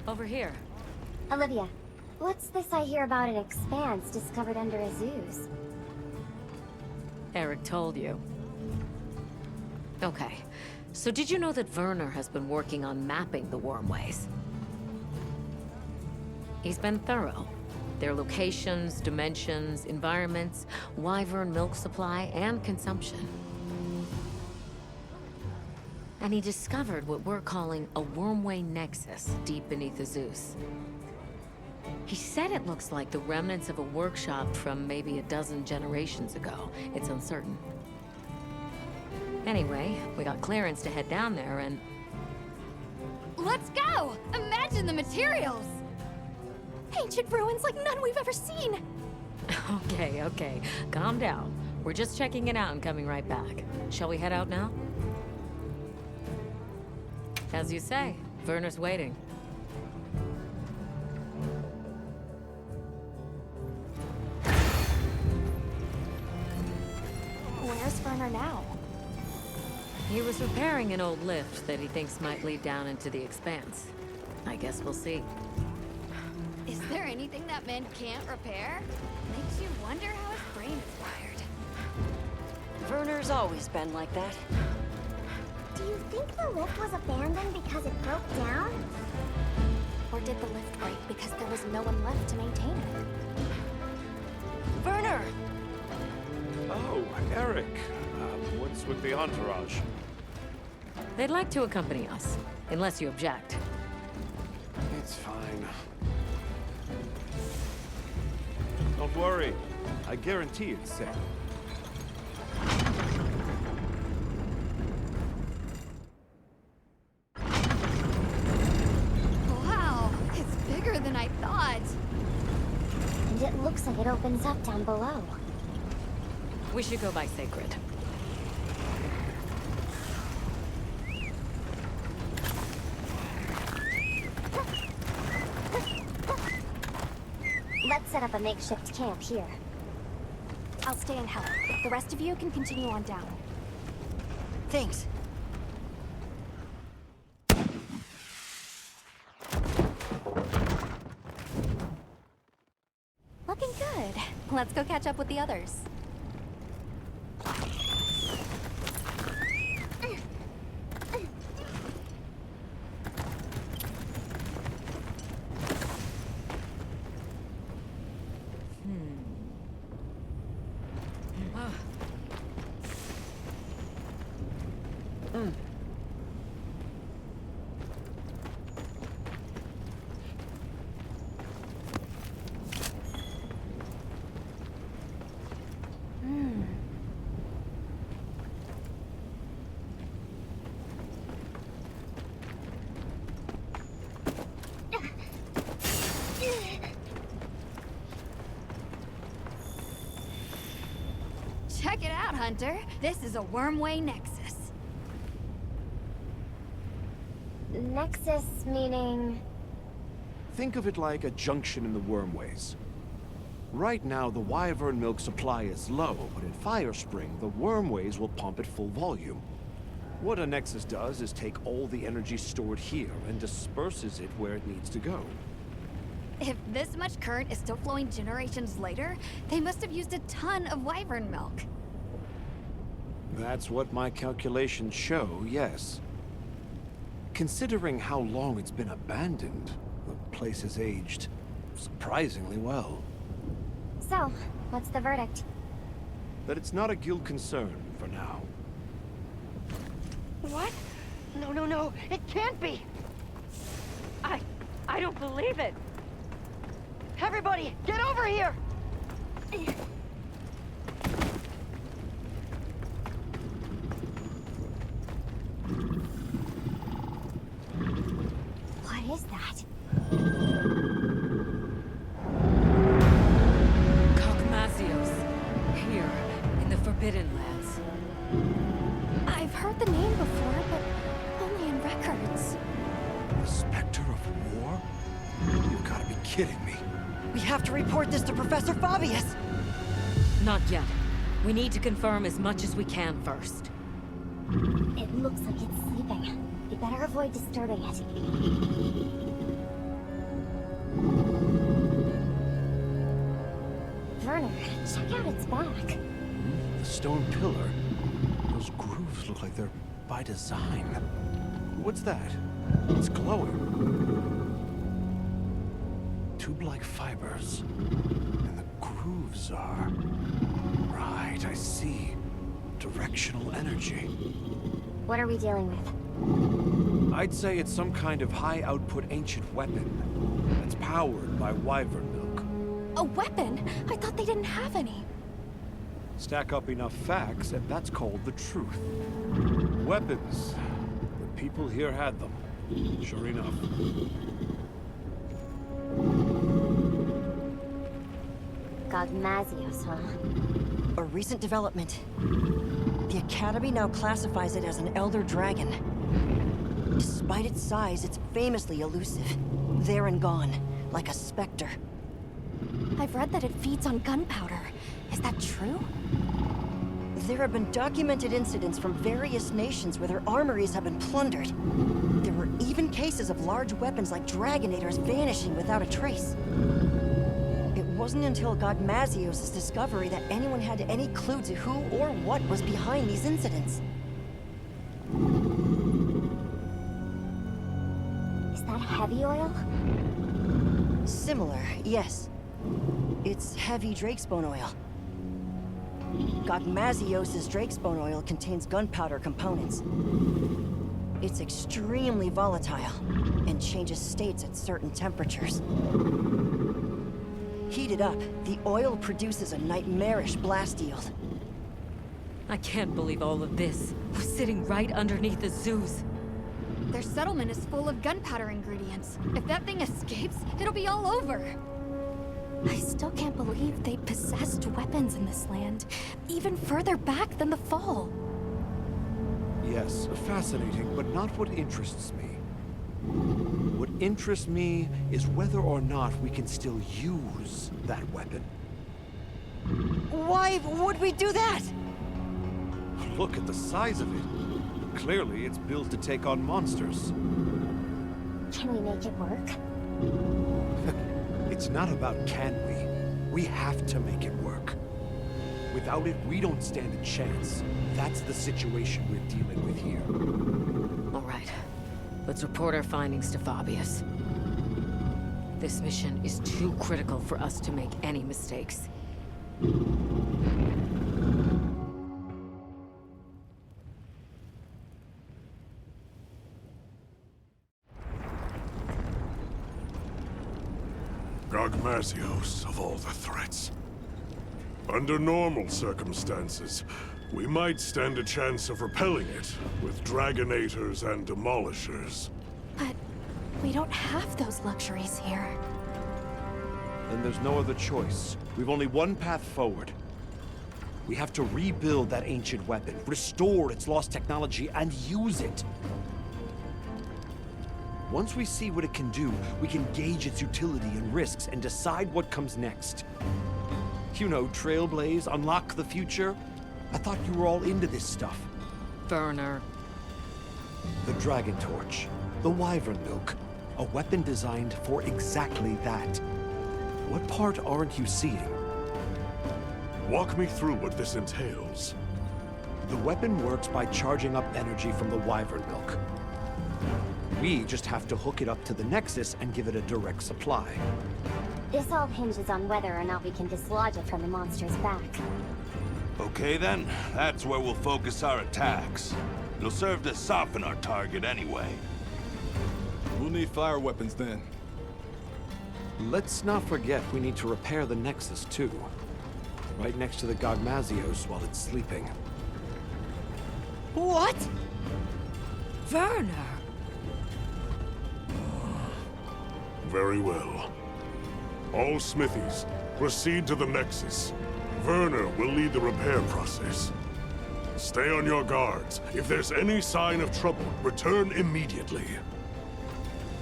Over here. Olivia, what's this I hear about an expanse discovered under Azus? Eric told you. Okay, so did you know that Werner has been working on mapping the wormways? He's been thorough. Their locations, dimensions, environments, wyvern milk supply, and consumption. And he discovered what we're calling a wormway nexus deep beneath Azus. He said it looks like the remnants of a workshop from maybe a dozen generations ago. It's uncertain. Anyway, we got clearance to head down there and... Let's go! Imagine the materials! Ancient ruins like none we've ever seen! Okay. Calm down. We're just checking it out and coming right back. Shall we head out now? As you say, Werner's waiting. Where's Werner now? He was repairing an old lift that he thinks might lead down into the expanse. I guess we'll see. Is there anything that man can't repair? Makes you wonder how his brain is wired. Werner's always been like that. Do you think the lift was abandoned because it broke down? Or did the lift break because there was no one left to maintain it? Werner! Oh, Eric. What's with the entourage? They'd like to accompany us, unless you object. It's fine. Don't worry. I guarantee it's safe. Wow, it's bigger than I thought. And it looks like it opens up down below. We should go by Sacred. Let's set up a makeshift camp here. I'll stay and help. The rest of you can continue on down. Thanks. Looking good. Let's go catch up with the others. Check it out, Hunter. This is a wormway nexus. Nexus meaning... Think of it like a junction in the wormways. Right now, the wyvern milk supply is low, but in Firespring, the wormways will pump at full volume. What a nexus does is take all the energy stored here and disperses it where it needs to go. If this much current is still flowing generations later, they must have used a ton of wyvern milk. That's what my calculations show, yes. Considering how long it's been abandoned, the place has aged surprisingly well. So, what's the verdict? That it's not a guild concern for now. What? No, it can't be! I don't believe it! Everybody, get over here! What is that? Gogmazios. Here, in the Forbidden Lands. I've heard the name before, but only in records. The specter of war? You've got to be kidding me. We have to report this to Professor Fabius! Not yet. We need to confirm as much as we can first. It looks like it's sleeping. We better avoid disturbing it. What is that? What is that? Gogmazios. Here, in the Forbidden Lands. I've heard the name before, but only in records. It looks like it's sleeping. Werner, check out its back. The stone pillar. Those grooves look like they're by design. What's that? It's glowing. Tube-like fibers. And the grooves are... Right, I see. Directional energy. What are we dealing with? I'd say it's some kind of high-output ancient weapon that's powered by wyvern milk. A weapon? I thought they didn't have any. Stack up enough facts, and that's called the truth. Weapons. The people here had them. Sure enough. Gogmazios, huh? A recent development. The Academy now classifies it as an Elder Dragon. Despite its size, it's famously elusive. There and gone, like a specter. I've read that it feeds on gunpowder. Is that true? There have been documented incidents from various nations where their armories have been plundered. There were even cases of large weapons like Dragonators vanishing without a trace. It wasn't until Gogmazios' discovery that anyone had any clue to who or what was behind these incidents. Is that heavy oil? Similar, yes. It's heavy drakesbone oil. Gogmazios' drakesbone oil contains gunpowder components. It's extremely volatile and changes states at certain temperatures. Heated up, the oil produces a nightmarish blast yield. I can't believe all of this was sitting right underneath the Zeus. Their settlement is full of gunpowder ingredients. If that thing escapes, it'll be all over. I still can't believe they possessed weapons in this land, even further back than the Fall. Yes, fascinating, but not what interests me. What interests me is whether or not we can still use that weapon. Why would we do that? Look at the size of it. Clearly, it's built to take on monsters. Can we make it work? It's not about can we. We have to make it work. Without it, we don't stand a chance. That's the situation we're dealing with here. All right. Let's report our findings to Fabius. This mission is too critical for us to make any mistakes. Gogmazios, of all the threats. Under normal circumstances, we might stand a chance of repelling it with Dragonators and Demolishers. But we don't have those luxuries here. Then there's no other choice. We've only one path forward. We have to rebuild that ancient weapon, restore its lost technology, and use it. Once we see what it can do, we can gauge its utility and risks and decide what comes next. You know, trailblaze, unlock the future. I thought you were all into this stuff. Werner. The Dragon Torch, the Wyvern Milk, a weapon designed for exactly that. What part aren't you seeing? Walk me through what this entails. The weapon works by charging up energy from the Wyvern Milk. We just have to hook it up to the Nexus and give it a direct supply. This all hinges on whether or not we can dislodge it from the monster's back. Okay then, that's where we'll focus our attacks. It'll serve to soften our target anyway. We'll need fire weapons then. Let's not forget we need to repair the Nexus too. Right next to the Gogmazios while it's sleeping. What? Werner! Very well. All smithies, proceed to the Nexus. Werner will lead the repair process. Stay on your guards. If there's any sign of trouble, return immediately.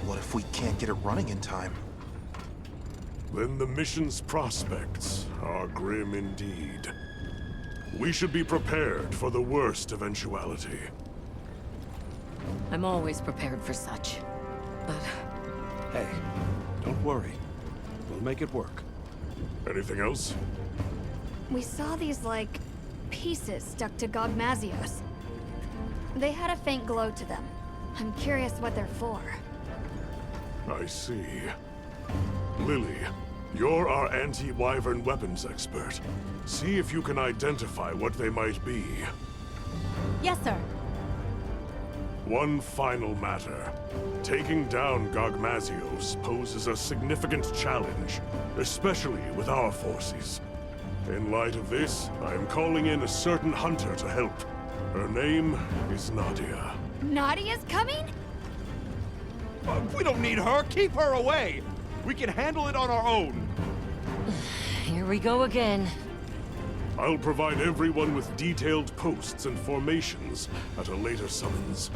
What if we can't get it running in time? Then the mission's prospects are grim indeed. We should be prepared for the worst eventuality. I'm always prepared for such. But Hey, don't worry. We'll make it work. Anything else? We saw these, like, pieces stuck to Gogmazios. They had a faint glow to them. I'm curious what they're for. I see. Lily, you're our anti-Wyvern weapons expert. See if you can identify what they might be. Yes, sir. One final matter. Taking down Gogmazios poses a significant challenge, especially with our forces. In light of this, I am calling in a certain hunter to help. Her name is Nadia. Nadia's coming? We don't need her. Keep her away. We can handle it on our own. Here we go again. I'll provide everyone with detailed posts and formations at a later summons.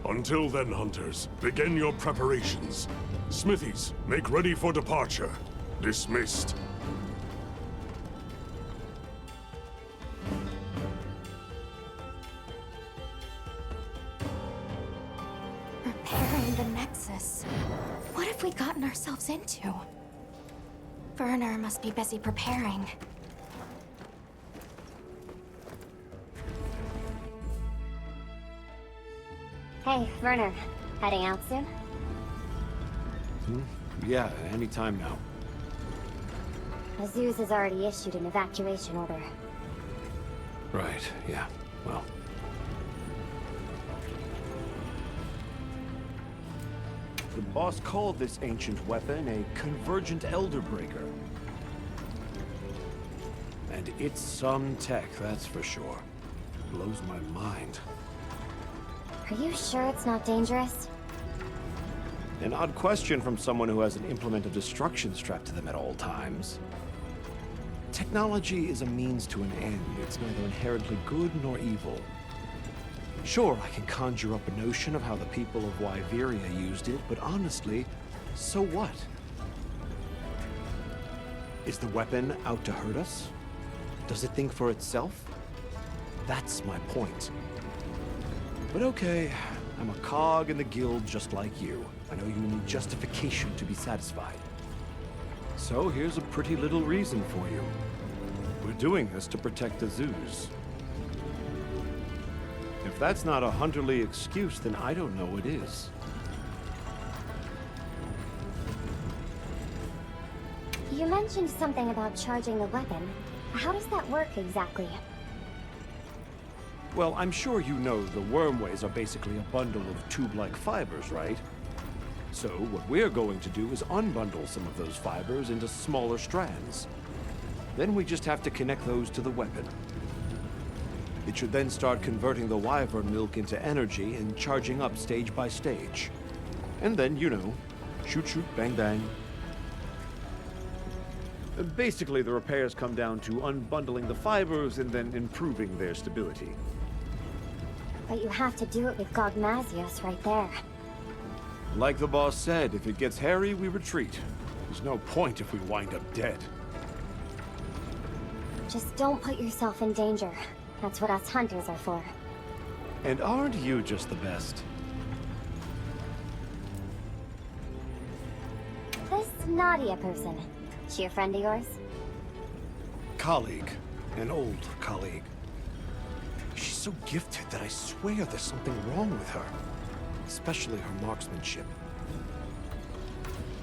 Until then, hunters, begin your preparations. Smithies, make ready for departure. Dismissed. Repairing the Nexus. What have we gotten ourselves into? Werner must be busy preparing. Hey, Werner. Heading out soon? Yeah, anytime now. Azuz has already issued an evacuation order. Right, yeah. Well. The boss called this ancient weapon a convergent elder breaker. And it's some tech, that's for sure. Blows my mind. Are you sure it's not dangerous? An odd question from someone who has an implement of destruction strapped to them at all times. Technology is a means to an end. It's neither inherently good nor evil. Sure, I can conjure up a notion of how the people of Wyveria used it, but honestly, so what? Is the weapon out to hurt us? Does it think for itself? That's my point. But okay, I'm a cog in the guild just like you. I know you need justification to be satisfied. So here's a pretty little reason for you. We're doing this to protect Azuz. If that's not a hunterly excuse, then I don't know what is. You mentioned something about charging the weapon. How does that work exactly? Well, I'm sure you know the wormways are basically a bundle of tube-like fibers, right? So what we're going to do is unbundle some of those fibers into smaller strands. Then we just have to connect those to the weapon. It should then start converting the wyvern milk into energy and charging up stage by stage. And then, you know, shoot, shoot, bang, bang. Basically, the repairs come down to unbundling the fibers and then improving their stability. But you have to do it with Gogmazios right there. Like the boss said, if it gets hairy, we retreat. There's no point if we wind up dead. Just don't put yourself in danger. That's what us hunters are for. And aren't you just the best? This Nadia person, she a friend of yours? Colleague. An old colleague. She's so gifted that I swear there's something wrong with her. Especially her marksmanship.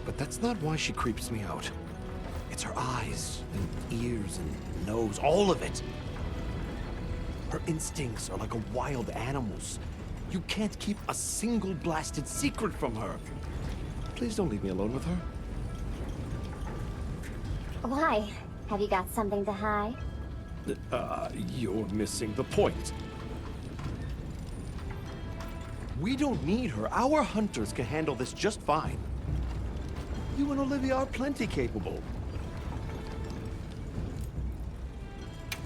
But that's not why she creeps me out. It's her eyes, and ears, and nose, all of it. Her instincts are like a wild animal's. You can't keep a single blasted secret from her. Please don't leave me alone with her. Why? Have you got something to hide? You're missing the point. We don't need her. Our hunters can handle this just fine. You and Olivia are plenty capable.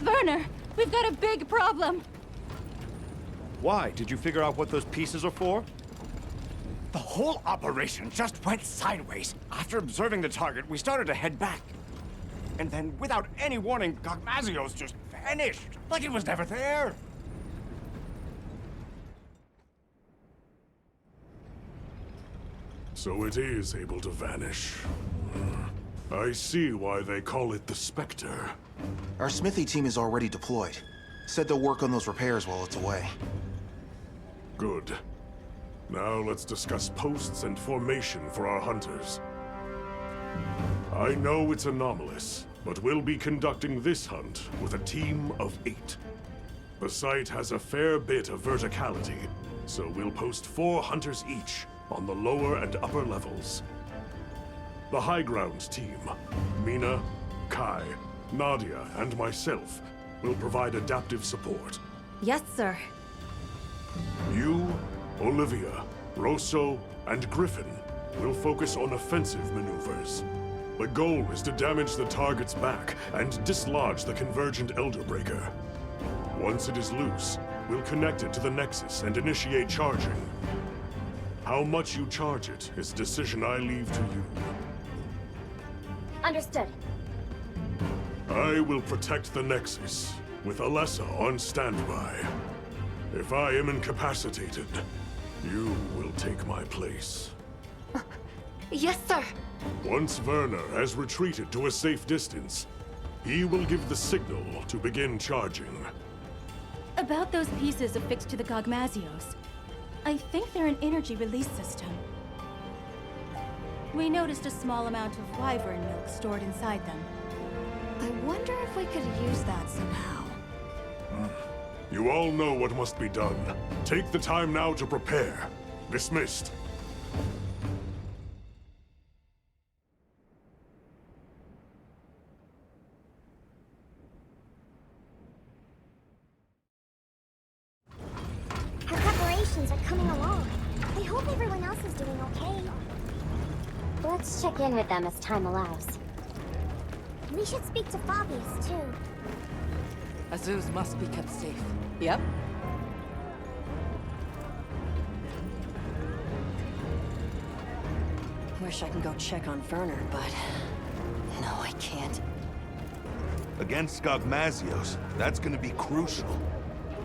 Werner, we've got a big problem. Why? Did you figure out what those pieces are for? The whole operation just went sideways. After observing the target, we started to head back. And then, without any warning, Gogmazios just vanished, like it was never there. So it is able to vanish. I see why they call it the Spectre. Our smithy team is already deployed. Said they'll work on those repairs while it's away. Good. Now let's discuss posts and formation for our hunters. I know it's anomalous, but we'll be conducting this hunt with a team of 8. The site has a fair bit of verticality, so we'll post 4 hunters each on the lower and upper levels. The high ground team, Mina, Kai, Nadia, and myself, will provide adaptive support. Yes, sir. You, Olivia, Rosso, and Griffin will focus on offensive maneuvers. The goal is to damage the target's back and dislodge the convergent Elder Breaker. Once it is loose, we'll connect it to the Nexus and initiate charging. How much you charge it is a decision I leave to you. Understood. I will protect the Nexus, with Alessa on standby. If I am incapacitated, you will take my place. Yes, sir. Once Werner has retreated to a safe distance, he will give the signal to begin charging. About those pieces affixed to the Gogmazios. I think they're an energy release system. We noticed a small amount of wyvern milk stored inside them. I wonder if we could use that somehow. You all know what must be done. Take the time now to prepare. Dismissed. Our preparations are coming along. I hope everyone else is doing okay. Let's check in with them as time allows. We should speak to Fabius, too. Azuz must be kept safe. Yep. Wish I can go check on Werner, but... no, I can't. Against Gogmazios, that's gonna be crucial.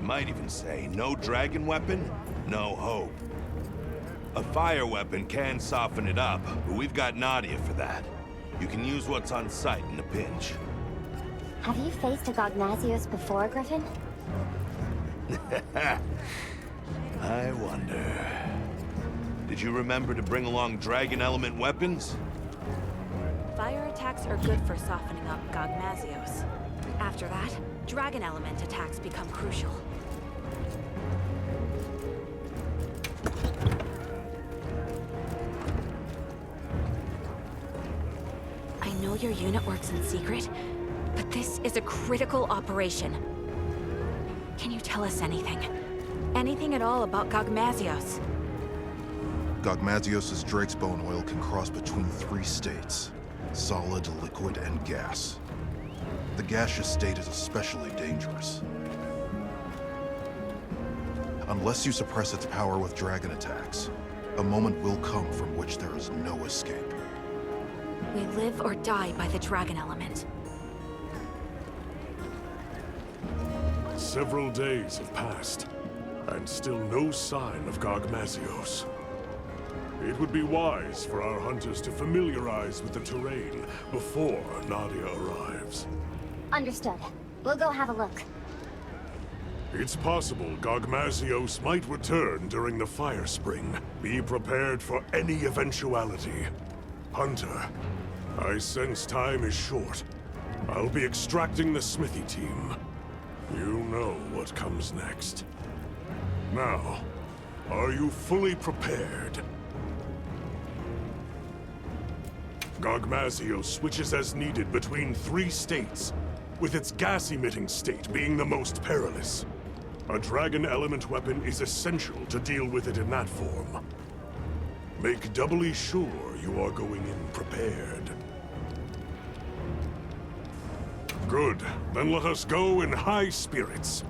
Might even say, no dragon weapon, no hope. A fire weapon can soften it up, but we've got Nadia for that. You can use what's on site in a pinch. Have you faced a Gogmazios before, Griffin? I wonder... Did you remember to bring along dragon element weapons? Fire attacks are good for softening up Gogmazios. After that, dragon element attacks become crucial. I know your unit works in secret, but this is a critical operation. Can you tell us anything? Anything at all about Gogmazios? Gogmazios' Drake's Bone oil can cross between 3 states: solid, liquid, and gas. The gaseous state is especially dangerous. Unless you suppress its power with dragon attacks, a moment will come from which there is no escape. We live or die by the dragon element. Several days have passed, and still no sign of Gogmazios. It would be wise for our hunters to familiarize with the terrain before Nadia arrives. Understood. We'll go have a look. It's possible Gogmazios might return during the Fire Spring. Be prepared for any eventuality. Hunter, I sense time is short. I'll be extracting the smithy team. You know what comes next. Now, are you fully prepared? Gogmazios switches as needed between 3 states, with its gas-emitting state being the most perilous. A dragon element weapon is essential to deal with it in that form. Make doubly sure you are going in prepared. Good. Then let us go in high spirits.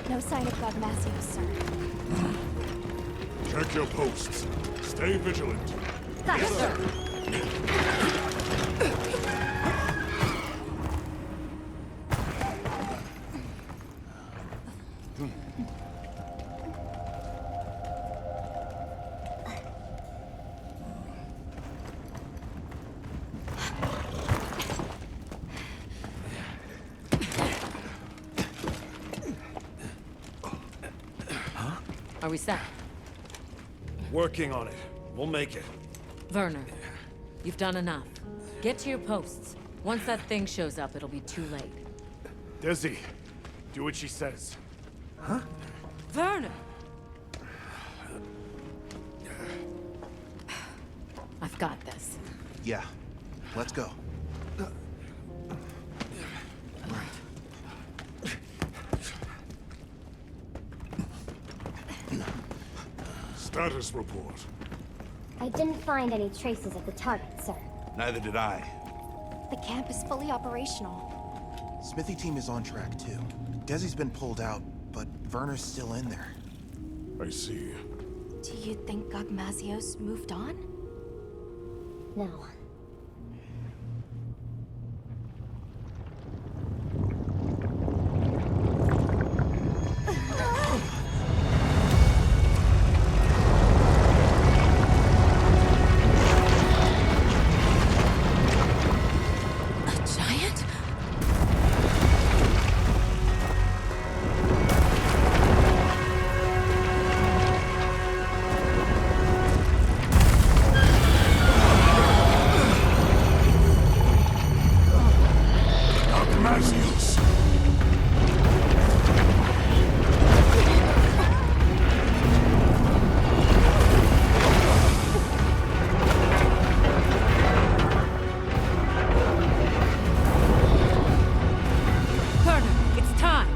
No sign of Gogmazios, sir. Check your posts. Stay vigilant. Got it, sir. Are we set? Working on it. We'll make it. Werner, you've done enough. Get to your posts. Once that thing shows up, it'll be too late. Desi, do what she says. Werner! I've got this. Yeah, let's go. Status report. I didn't find any traces of the target, sir. Neither did I. The camp is fully operational. Smithy team is on track, too. Desi's been pulled out, but Werner's still in there. I see. Do you think Gogmazios moved on? No. Gogmazios! Werner, it's time!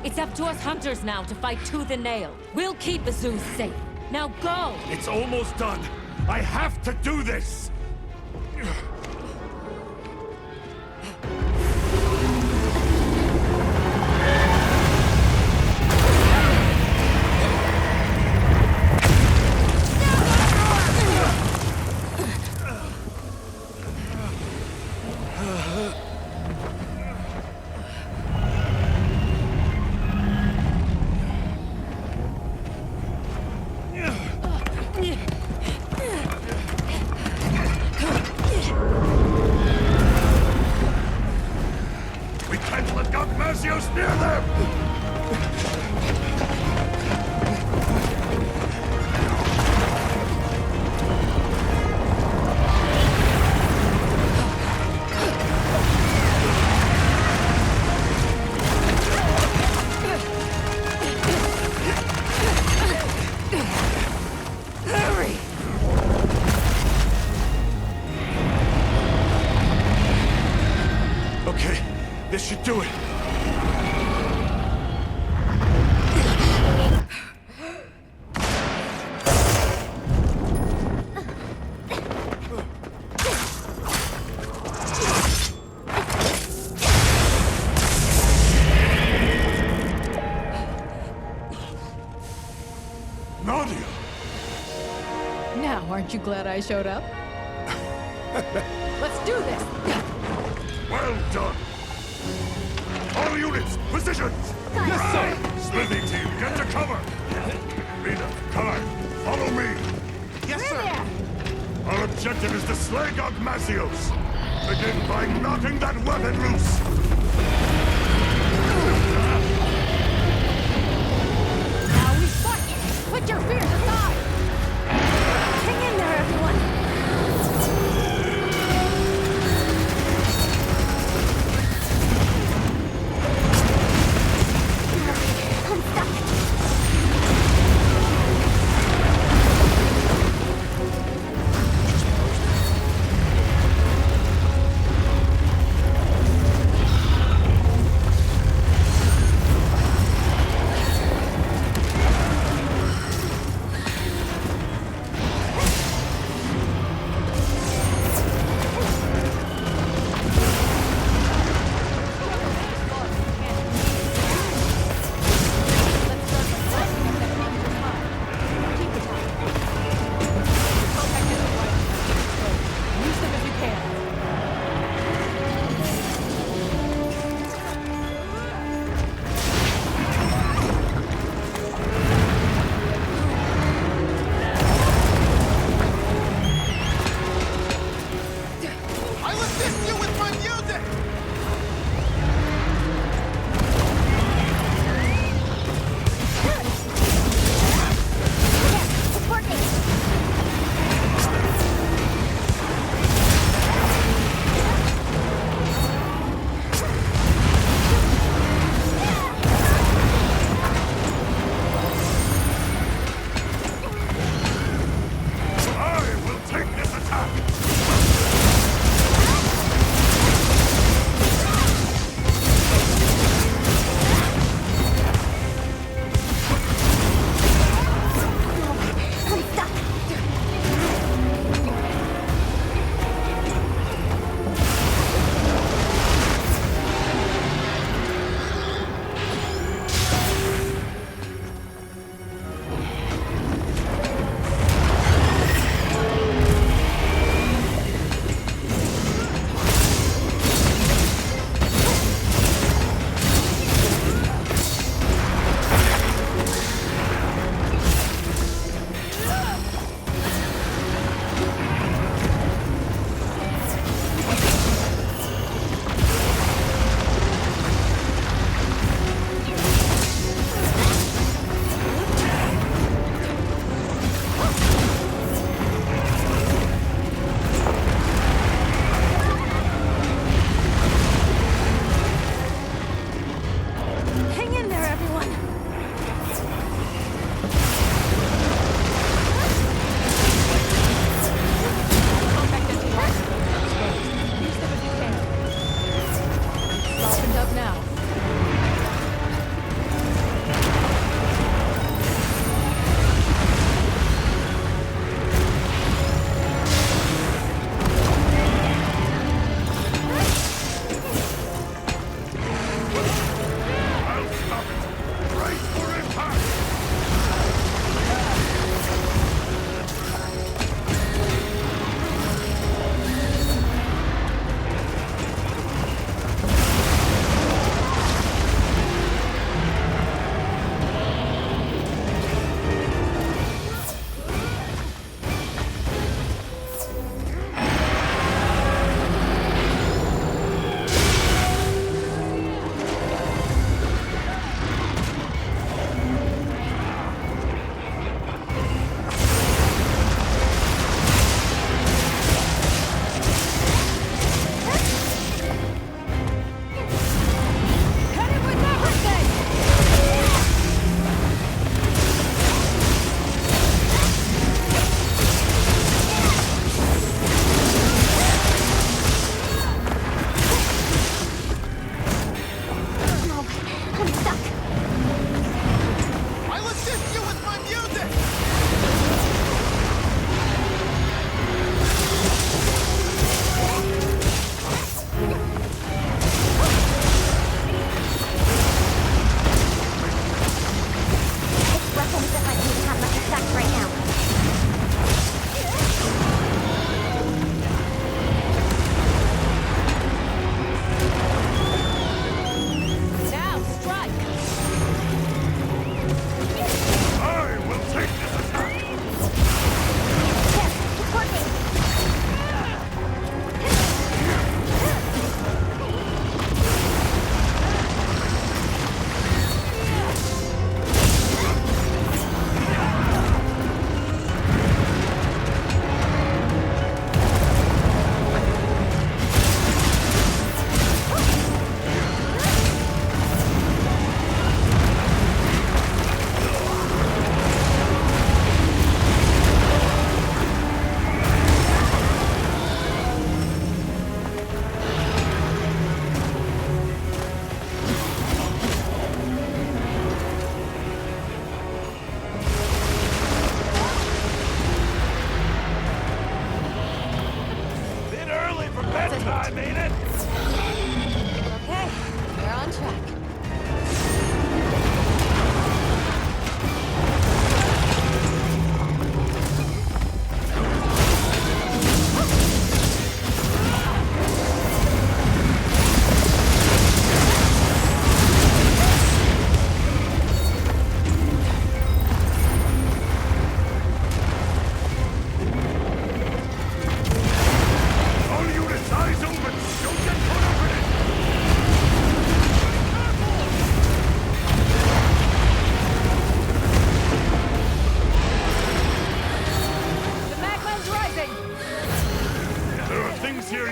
It's up to us hunters now to fight tooth and nail. We'll keep Azuz safe. Now go! It's almost done. I have to do this! We can't let Gogmazios near them! Hurry! Okay, this should do it. Nadia! Now, aren't you glad I showed up? Let's do this! Well done! All units, positions! Yes, sir! Smithy team, get to cover! Mina, Kai, follow me! Yes, sir! Our objective is to slay Gogmazios! Begin by knocking that weapon loose! Now we fight! Put your fears aside! Hang in there, everyone! I'm stuck!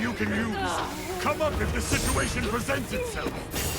you can use. Come up if the situation presents itself.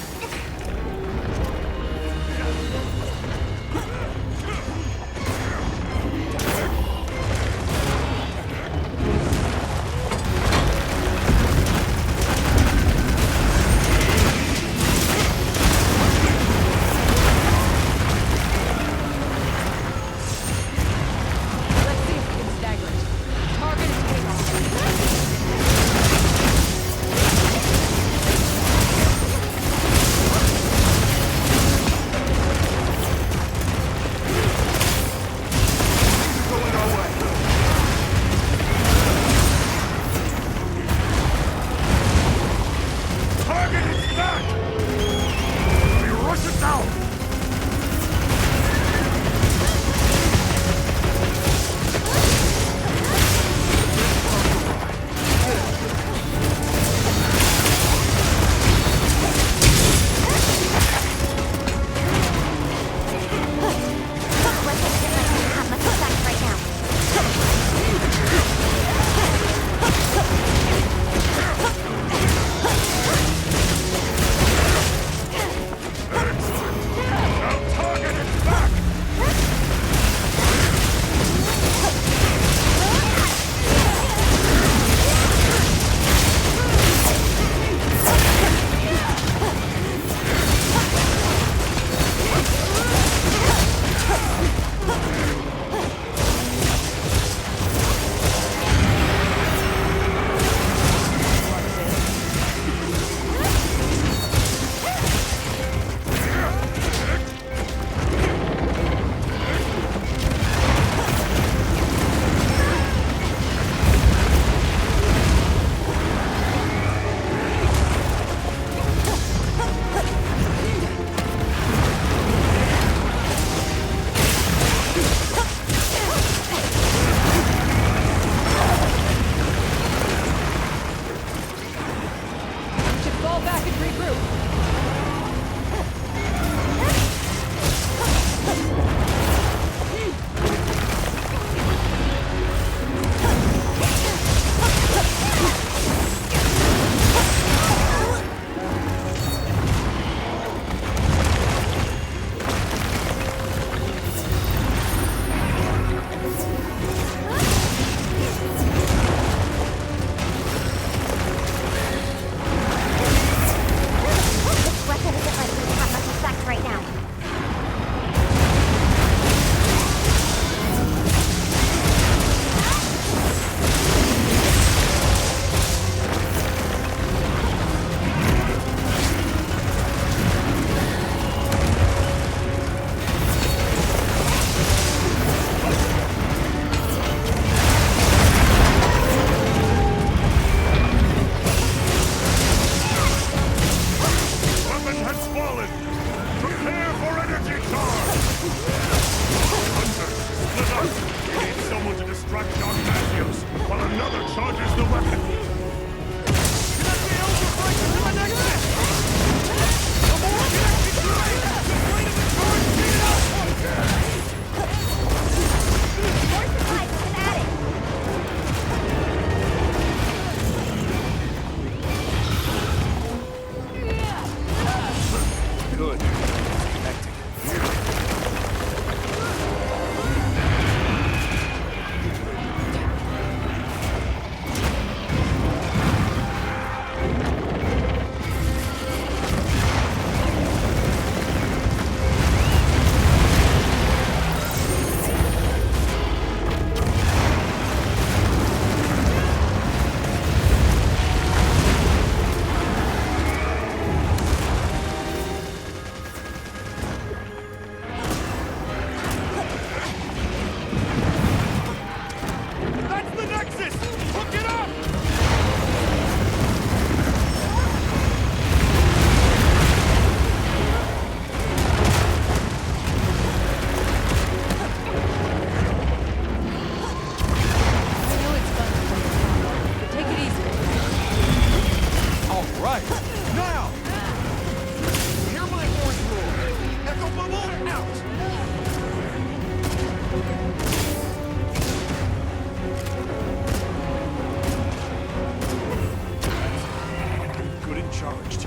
charged.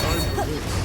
Time for this.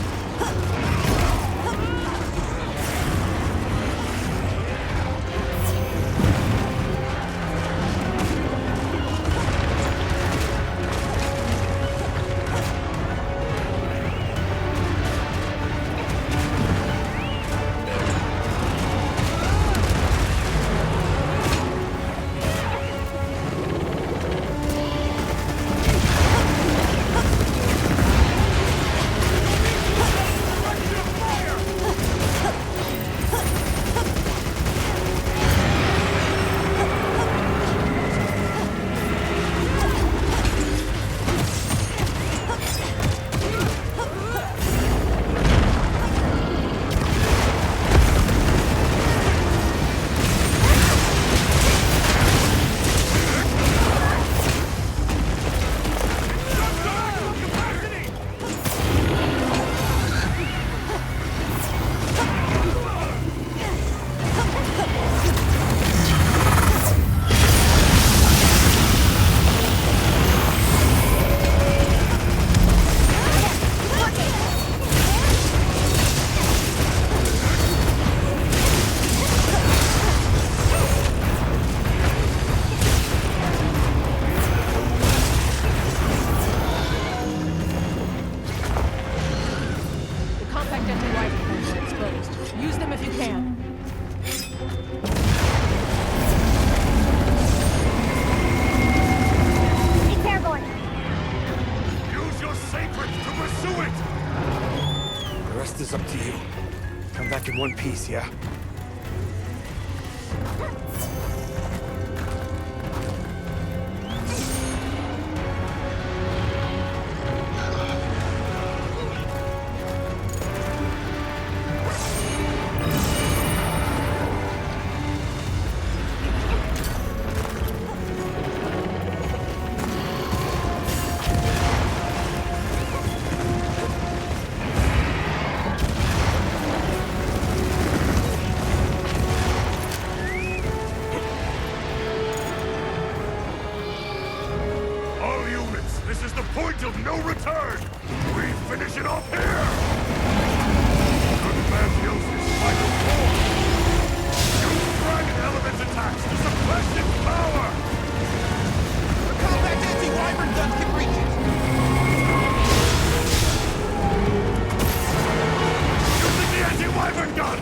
Is up to you. Come back in one piece, yeah? Point of no return! We finish it off here! Gogmazios is final form! Use dragon element attacks to suppress its power! The compact anti-wyvern guns can reach it! Using the anti-wyvern gun!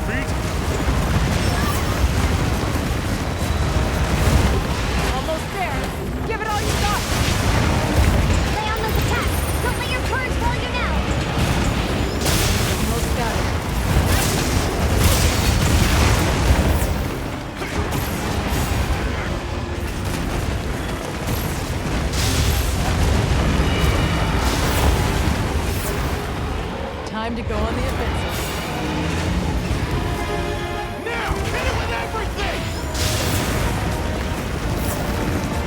feet. Almost there. Give it all you got. Stay on those attacks. Don't let your courage fail you now. Almost got it. Time to go on the offensive. Now, hit it with everything!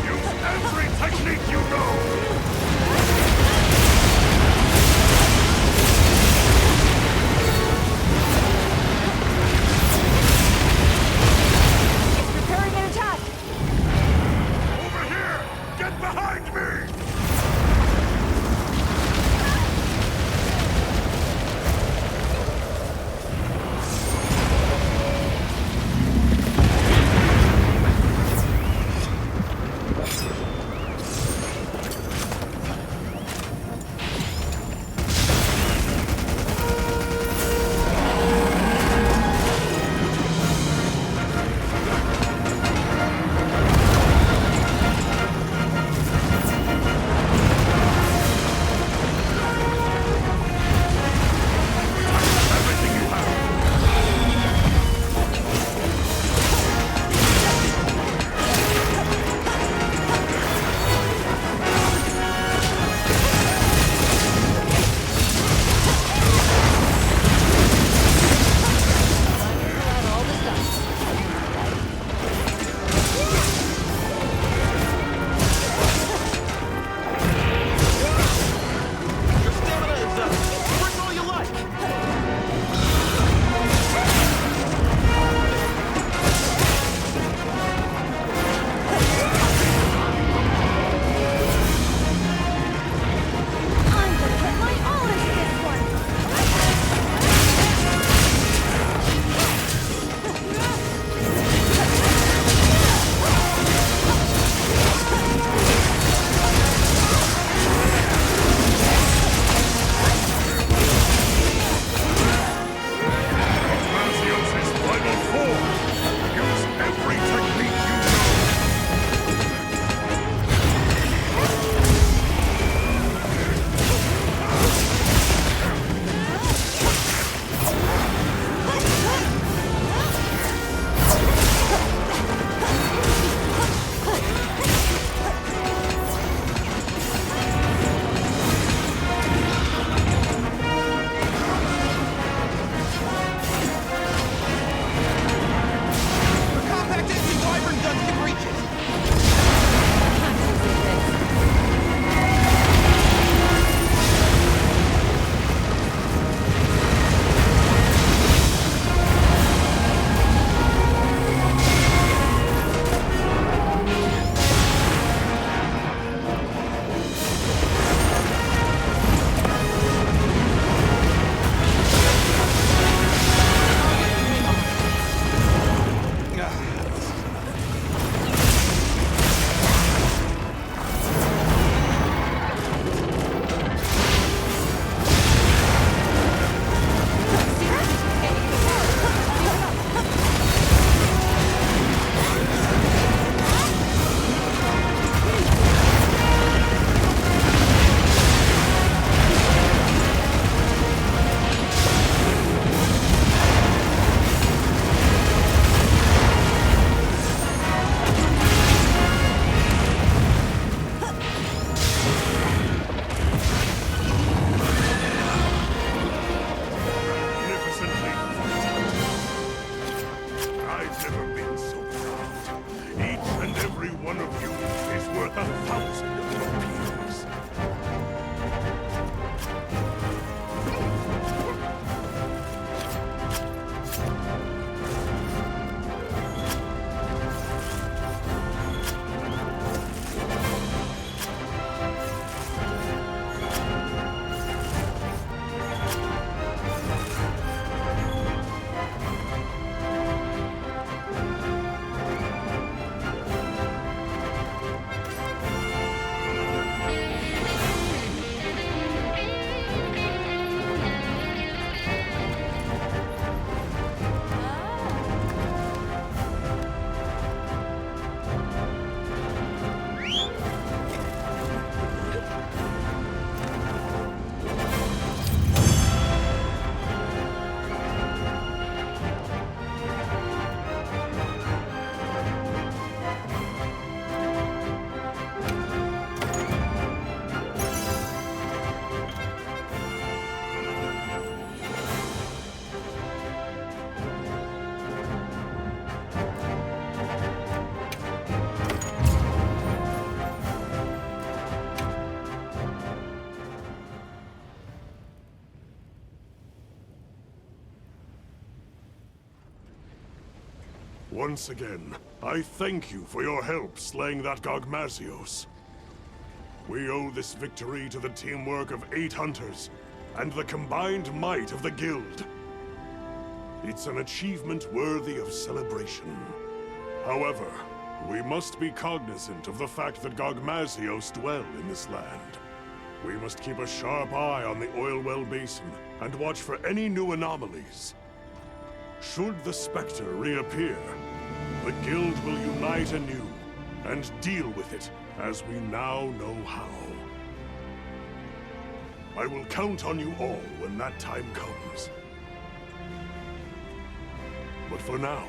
Use every technique you know. It's preparing an attack. Over here! Get behind me! Once again, I thank you for your help slaying that Gogmazios. We owe this victory to the teamwork of 8 hunters and the combined might of the guild. It's an achievement worthy of celebration. However, we must be cognizant of the fact that Gogmazios dwell in this land. We must keep a sharp eye on the oil well basin and watch for any new anomalies. Should the Spectre reappear, the guild will unite anew and deal with it as we now know how. I will count on you all when that time comes. But for now,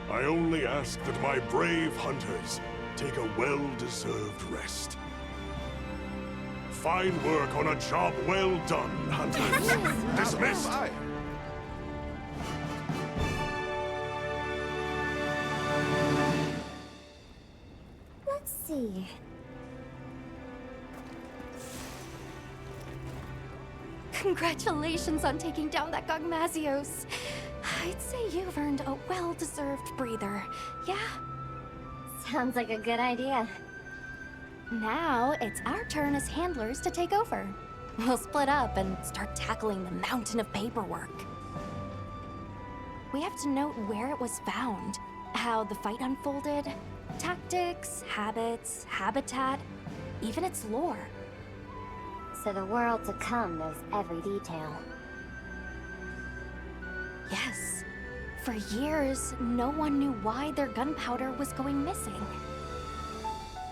I only ask that my brave hunters take a well-deserved rest. Fine work on a job well done, hunters. Dismissed! Let's see. Congratulations on taking down that Gogmazios. I'd say you've earned a well-deserved breather, yeah? Sounds like a good idea. Now, it's our turn as handlers to take over. We'll split up and start tackling the mountain of paperwork. We have to note where it was found, how the fight unfolded, tactics, habits, habitat, even its lore. So the world to come knows every detail. Yes. For years, no one knew why their gunpowder was going missing.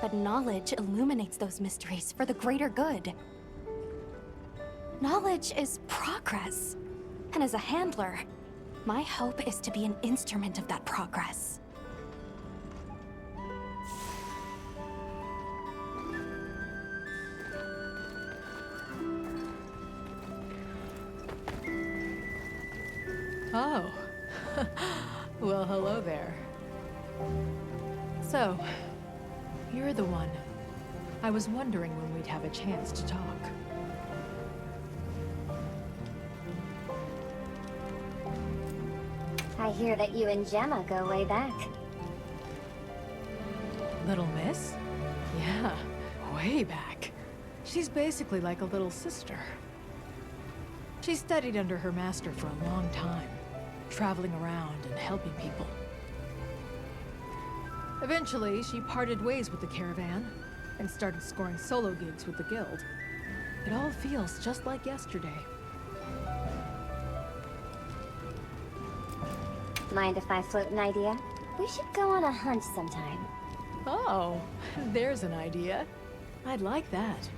But knowledge illuminates those mysteries for the greater good. Knowledge is progress. And as a handler, my hope is to be an instrument of that progress. Oh. Well, hello there. So, you're the one. I was wondering when we'd have a chance to talk. I hear that you and Gemma go way back. Little Miss? Yeah, way back. She's basically like a little sister. She studied under her master for a long time, traveling around and helping people. Eventually, she parted ways with the caravan and started scoring solo gigs with the guild. It all feels just like yesterday. Mind if I float an idea? We should go on a hunt sometime. Oh, there's an idea. I'd like that.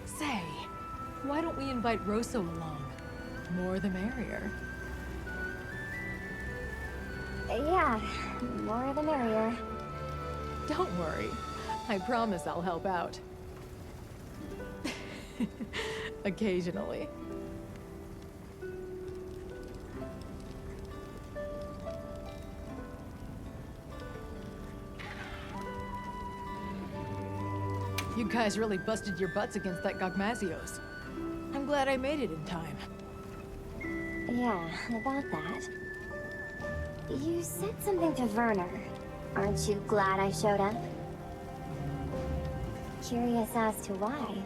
Say, why don't we invite Rosso along? More the merrier. Yeah, more the merrier. Don't worry. I promise I'll help out. Occasionally. You guys really busted your butts against that Gogmazios. I'm glad I made it in time. Yeah, about that. You said something to Werner. Aren't you glad I showed up? Curious as to why.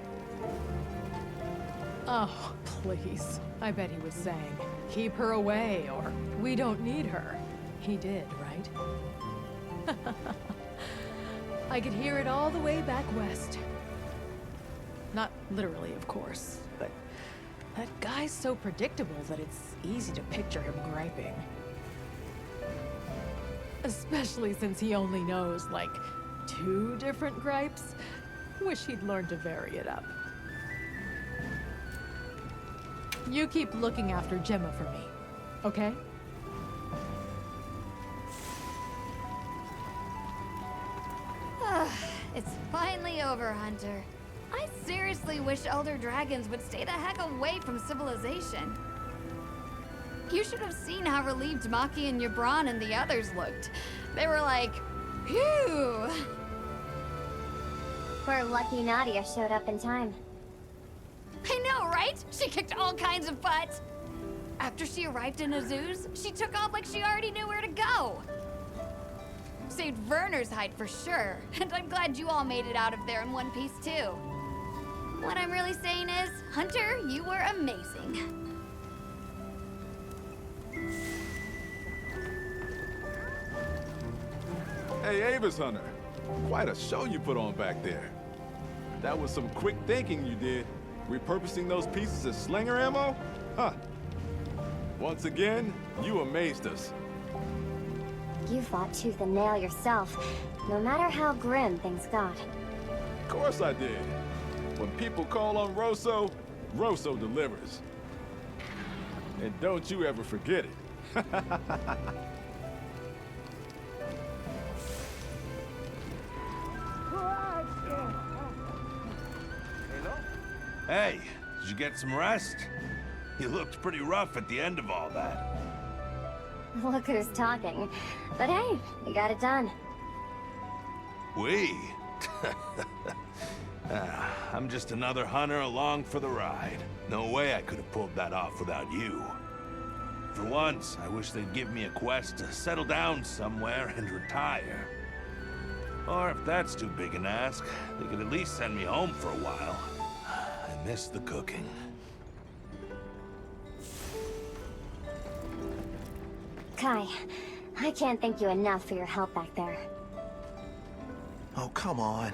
Oh, please. I bet he was saying, keep her away, or we don't need her. He did, right? I could hear it all the way back west. Not literally, of course, but that guy's so predictable that it's easy to picture him griping. Especially since he only knows, like, 2 different gripes. Wish he'd learned to vary it up. You keep looking after Gemma for me, okay? It's finally over, Hunter. I seriously wish Elder Dragons would stay the heck away from civilization. You should have seen how relieved Maki and Yabron and the others looked. They were like, phew! We're lucky Nadia showed up in time. I know, right? She kicked all kinds of butt. After she arrived in Azuz, she took off like she already knew where to go. Saved Werner's hide for sure, and I'm glad you all made it out of there in one piece too. What I'm really saying is, Hunter, you were amazing. Hey, Avis Hunter. Quite a show you put on back there. That was some quick thinking you did. Repurposing those pieces as slinger ammo? Huh. Once again, you amazed us. You fought tooth and nail yourself, no matter how grim things got. Of course I did. When people call on Rosso, Rosso delivers. And don't you ever forget it. Hey, did you get some rest? You looked pretty rough at the end of all that. Look who's talking. But hey, we got it done. We? I'm just another hunter along for the ride. No way I could have pulled that off without you. For once, I wish they'd give me a quest to settle down somewhere and retire. Or if that's too big an ask, they could at least send me home for a while. I miss the cooking. Kai, I can't thank you enough for your help back there. Oh, come on.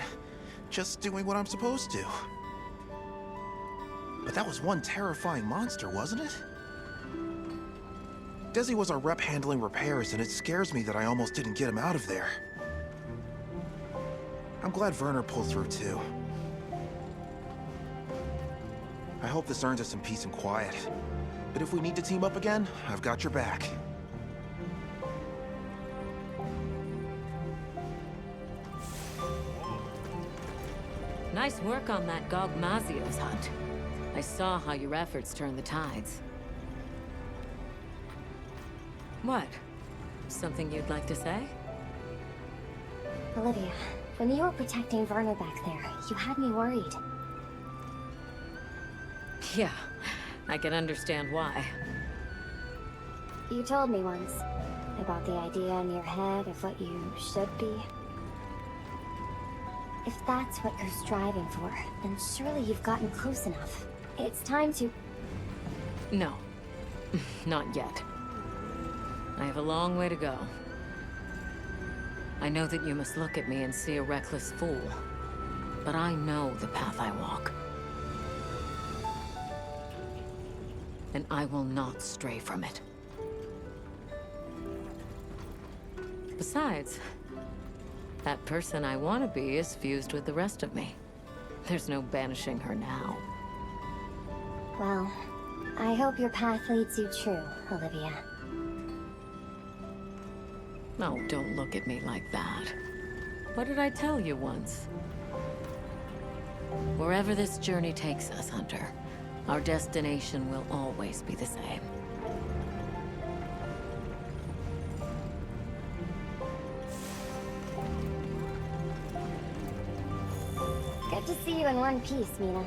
Just doing what I'm supposed to. But that was one terrifying monster, wasn't it? Desi was our rep handling repairs, and it scares me that I almost didn't get him out of there. I'm glad Werner pulled through, too. I hope this earns us some peace and quiet. But if we need to team up again, I've got your back. Nice work on that Gogmazios hunt. I saw how your efforts turned the tides. What? Something you'd like to say? Olivia, when you were protecting Werner back there, you had me worried. Yeah, I can understand why. You told me once about the idea in your head of what you should be. If that's what you're striving for, then surely you've gotten close enough. It's time to... No, not yet. I have a long way to go. I know that you must look at me and see a reckless fool, but I know the path I walk. And I will not stray from it. Besides, that person I want to be is fused with the rest of me. There's no banishing her now. Well, I hope your path leads you true, Olivia. No, don't look at me like that. What did I tell you once? Wherever this journey takes us, Hunter, our destination will always be the same. Good to see you in one piece, Mina.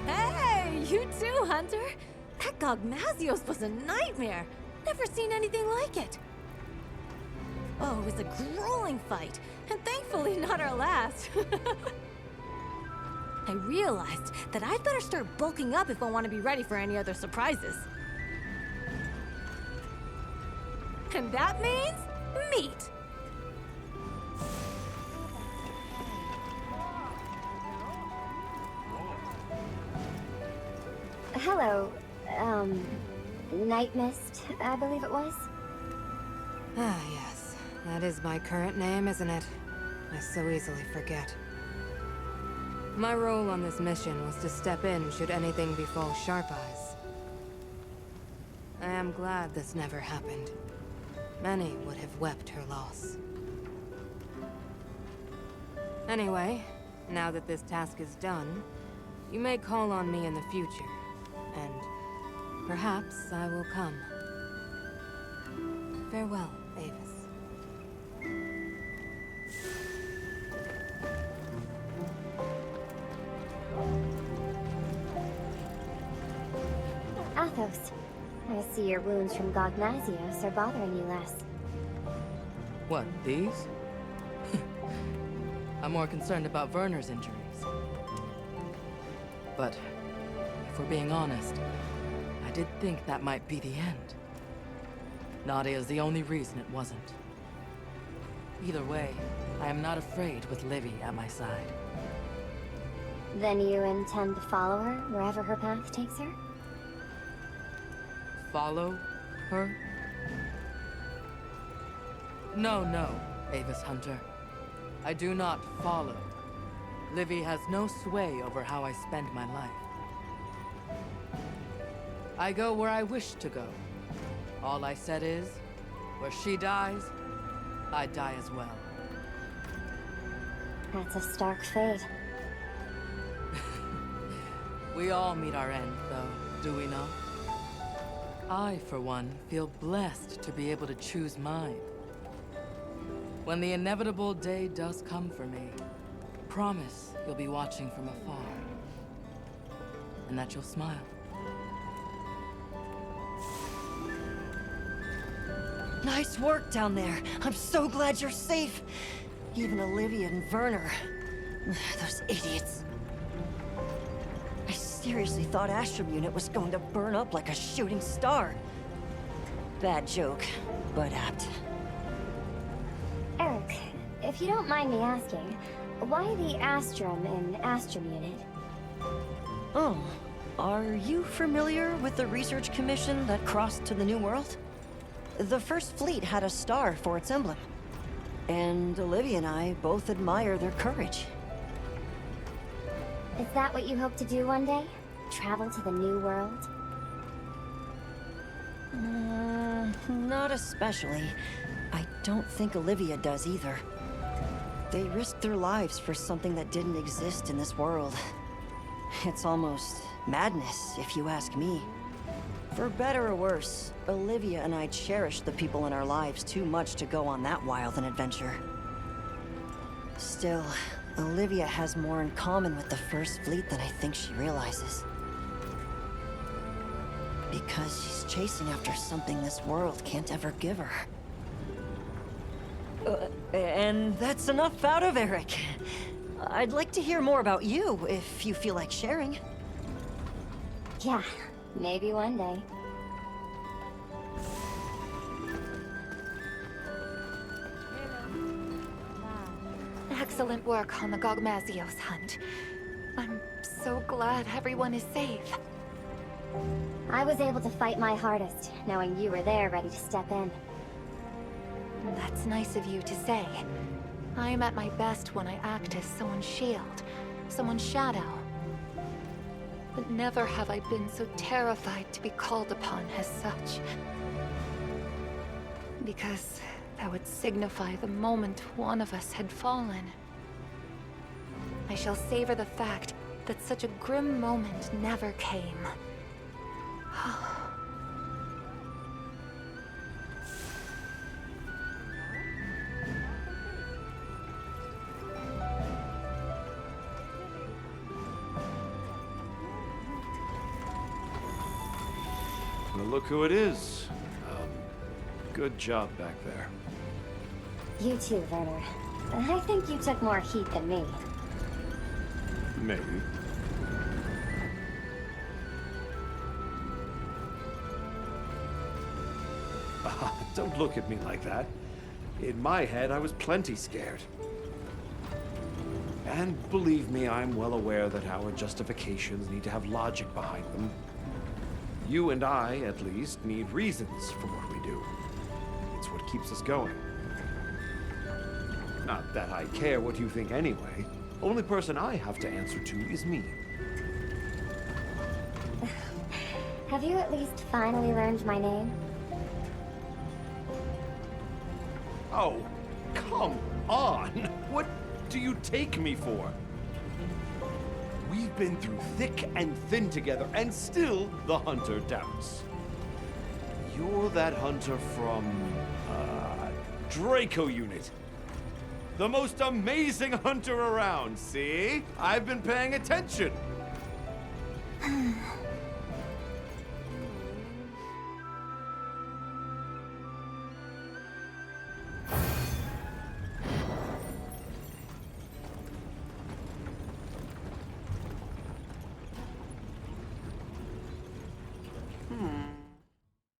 Hey, you too, Hunter. That Gogmazios was a nightmare. Never seen anything like it. Oh, it was a grueling fight, and thankfully not our last. I realized that I'd better start bulking up if I want to be ready for any other surprises. And that means meat. Hello, Night Mist, I believe it was? Ah, yes. That is my current name, isn't it? I so easily forget. My role on this mission was to step in should anything befall Sharp Eyes. I am glad this never happened. Many would have wept her loss. Anyway, now that this task is done, you may call on me in the future, and perhaps I will come. Farewell, Avis. Gogmazios. I see your wounds from Gogmazios are bothering you less. What, these? I'm more concerned about Werner's injuries. But, if we're being honest, I did think that might be the end. Nadia is the only reason it wasn't. Either way, I am not afraid with Livy at my side. Then you intend to follow her wherever her path takes her? Follow her? No, Avis Hunter. I do not follow. Livy has no sway over how I spend my life. I go where I wish to go. All I said is, where she dies, I die as well. That's a stark fate. We all meet our end, though, do we not? I, for one, feel blessed to be able to choose mine. When the inevitable day does come for me, promise you'll be watching from afar. And that you'll smile. Nice work down there. I'm so glad you're safe. Even Olivia and Werner. Those idiots. I seriously thought Astrum Unit was going to burn up like a shooting star. Bad joke, but apt. Eric, if you don't mind me asking, why the Astrum in Astrum Unit? Oh, are you familiar with the research commission that crossed to the New World? The First Fleet had a star for its emblem. And Olivia and I both admire their courage. Is that what you hope to do one day? Travel to the New World? Not especially. I don't think Olivia does either. They risked their lives for something that didn't exist in this world. It's almost madness, if you ask me. For better or worse, Olivia and I cherish the people in our lives too much to go on that wild an adventure. Still, Olivia has more in common with the First Fleet than I think she realizes. Because she's chasing after something this world can't ever give her. And that's enough out of Eric. I'd like to hear more about you, if you feel like sharing. Yeah, maybe one day. Excellent work on the Gogmazios hunt. I'm so glad everyone is safe. I was able to fight my hardest, knowing you were there ready to step in. That's nice of you to say. I am at my best when I act as someone's shield, someone's shadow. But never have I been so terrified to be called upon as such. Because that would signify the moment one of us had fallen. I shall savor the fact that such a grim moment never came. Well, look who it is. Good job back there. You too, Werner. I think you took more heat than me. Maybe. Don't look at me like that. In my head, I was plenty scared. And believe me, I'm well aware that our justifications need to have logic behind them. You and I, at least, need reasons for what we do. It's what keeps us going. Not that I care what you think anyway. Only person I have to answer to is me. Have you at least finally learned my name? Oh, come on! What do you take me for? We've been through thick and thin together, and still the hunter doubts. You're that hunter from, Draco Unit. The most amazing hunter around, see? I've been paying attention.